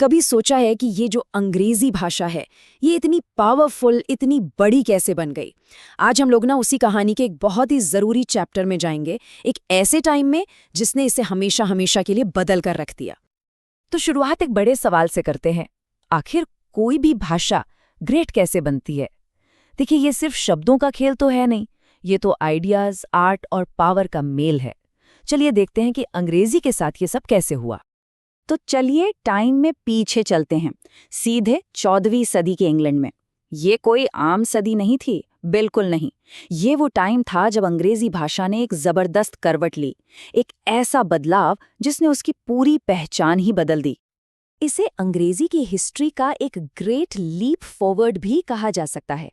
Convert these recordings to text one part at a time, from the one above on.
कभी सोचा है कि ये जो अंग्रेजी भाषा है ये इतनी पावरफुल, इतनी बड़ी कैसे बन गई? आज हम लोग ना उसी कहानी के एक बहुत ही ज़रूरी चैप्टर में जाएंगे, एक ऐसे टाइम में जिसने इसे हमेशा हमेशा के लिए बदल कर रख दिया। तो शुरुआत एक बड़े सवाल से करते हैं। आखिर कोई भी भाषा ग्रेट कैसे बनती है? देखिए, ये सिर्फ शब्दों का खेल तो है नहीं, ये तो आइडियाज, आर्ट और पावर का मेल है। चलिए देखते हैं कि अंग्रेजी के साथ ये सब कैसे हुआ। तो चलिए टाइम में पीछे चलते हैं, सीधे 14वीं सदी के इंग्लैंड में। ये कोई आम सदी नहीं थी, बिल्कुल नहीं। ये वो टाइम था जब अंग्रेजी भाषा ने एक जबरदस्त करवट ली, एक ऐसा बदलाव जिसने उसकी पूरी पहचान ही बदल दी। इसे अंग्रेजी की हिस्ट्री का एक ग्रेट लीप फॉरवर्ड भी कहा जा सकता है।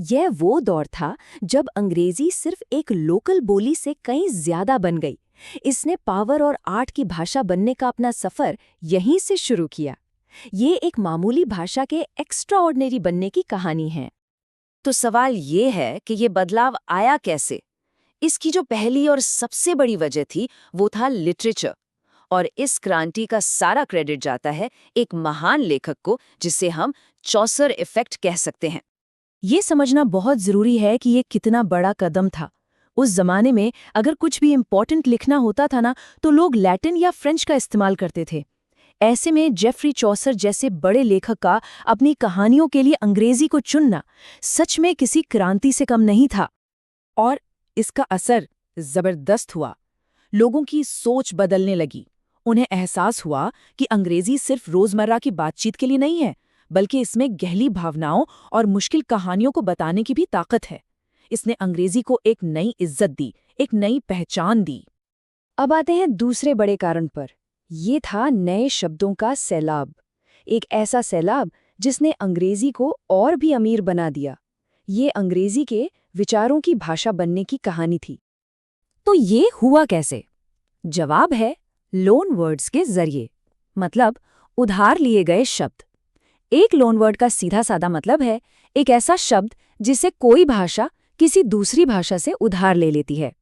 यह वो दौर था जब अंग्रेजी सिर्फ एक लोकल बोली से कहीं ज्यादा बन गई। इसने पावर और आर्ट की भाषा बनने का अपना सफर यहीं से शुरू किया। ये एक मामूली भाषा के एक्स्ट्राऑर्डिनरी बनने की कहानी है। तो सवाल ये है कि ये बदलाव आया कैसे? इसकी जो पहली और सबसे बड़ी वजह थी वो था लिटरेचर। और इस क्रांति का सारा क्रेडिट जाता है एक महान लेखक को, जिसे हम चौसर इफेक्ट कह सकते हैं। ये समझना बहुत जरूरी है कि ये कितना बड़ा कदम था। उस जमाने में अगर कुछ भी इम्पोर्टेंट लिखना होता था ना, तो लोग लैटिन या फ्रेंच का इस्तेमाल करते थे। ऐसे में जेफरी चौसर जैसे बड़े लेखक का अपनी कहानियों के लिए अंग्रेजी को चुनना सच में किसी क्रांति से कम नहीं था। और इसका असर जबरदस्त हुआ। लोगों की सोच बदलने लगी। उन्हें एहसास हुआ कि अंग्रेजी सिर्फ रोजमर्रा की बातचीत के लिए नहीं है, बल्कि इसमें गहरी भावनाओं और मुश्किल कहानियों को बताने की भी ताकत है। इसने अंग्रेजी को एक नई इज्जत दी, एक नई पहचान दी। अब आते हैं दूसरे बड़े कारण पर। ये था नए शब्दों का सैलाब। एक ऐसा सैलाब जिसने अंग्रेजी को और भी अमीर बना दिया। ये अंग्रेजी के विचारों की भाषा बनने की कहानी थी। तो ये हुआ कैसे? जवाब है लोन वर्ड्स के जरिए, मतलब उधार लिए गए शब्द। एक लोन वर्ड का सीधा साधा मतलब है एक ऐसा शब्द जिसे कोई भाषा किसी दूसरी भाषा से उधार ले लेती है।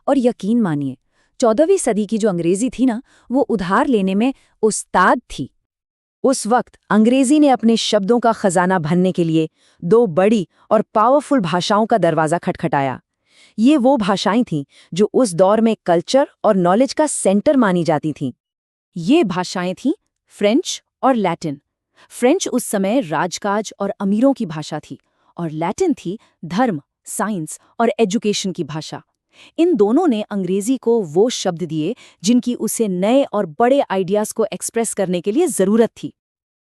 और यकीन मानिए, 14वीं सदी की जो अंग्रेजी थी ना, वो उधार लेने में उस्ताद थी। उस वक्त अंग्रेजी ने अपने शब्दों का खजाना भरने के लिए दो बड़ी और पावरफुल भाषाओं का दरवाजा खटखटाया। ये वो भाषाएं थीं जो उस दौर में कल्चर और नॉलेज का सेंटर मानी जाती थीं। ये भाषाएं थीं फ्रेंच और लैटिन। फ्रेंच उस समय राजकाज और अमीरों की भाषा थी, और लैटिन थी धर्म, साइंस और एजुकेशन की भाषा। इन दोनों ने अंग्रेजी को वो शब्द दिए जिनकी उसे नए और बड़े आइडियाज को एक्सप्रेस करने के लिए जरूरत थी।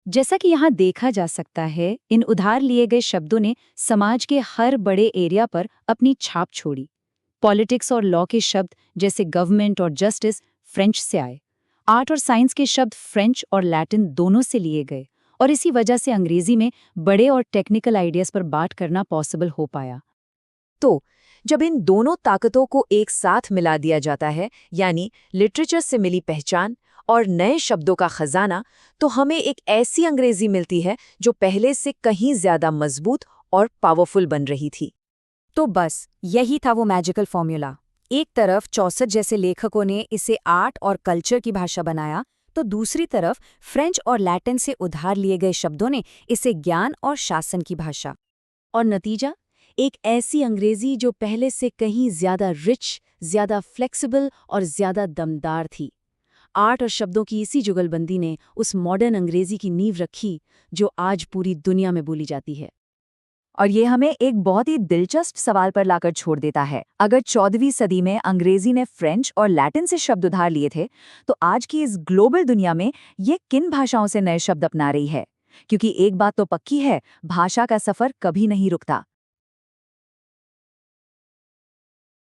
जैसा कि यहाँ देखा जा सकता है, इन उधार लिए गए शब्दों ने समाज के हर बड़े एरिया पर अपनी छाप छोड़ी। पॉलिटिक्स और लॉ के शब्द जैसे गवर्नमेंट और जस्टिस फ्रेंच से आए। आर्ट और साइंस के शब्द फ्रेंच और लैटिन दोनों से लिए गए, और इसी वजह से अंग्रेजी में बड़े और टेक्निकल आइडियाज पर बात करना पॉसिबल हो पाया। तो जब इन दोनों ताकतों को एक साथ मिला दिया जाता है, यानी लिटरेचर से मिली पहचान और नए शब्दों का खजाना, तो हमें एक ऐसी अंग्रेजी मिलती है जो पहले से कहीं ज्यादा मजबूत और पावरफुल बन रही थी। तो बस यही था वो मैजिकल फॉर्मूला। एक तरफ चौसर जैसे लेखकों ने इसे आर्ट और कल्चर की भाषा बनाया, तो दूसरी तरफ फ्रेंच और लैटिन से उधार लिए गए शब्दों ने इसे ज्ञान और शासन की भाषा। और नतीजा, एक ऐसी अंग्रेजी जो पहले से कहीं ज्यादा रिच, ज्यादा फ्लेक्सिबल और ज्यादा दमदार थी। आर्ट और शब्दों की इसी जुगलबंदी ने उस मॉडर्न अंग्रेजी की नींव रखी जो आज पूरी दुनिया में बोली जाती है। और ये हमें एक बहुत ही दिलचस्प सवाल पर लाकर छोड़ देता है। अगर 14वीं सदी में अंग्रेजी ने फ्रेंच और लैटिन से शब्द उधार लिए थे, तो आज की इस ग्लोबल दुनिया में ये किन भाषाओं से नए शब्द अपना रही है? क्योंकि एक बात तो पक्की है, भाषा का सफर कभी नहीं रुकता।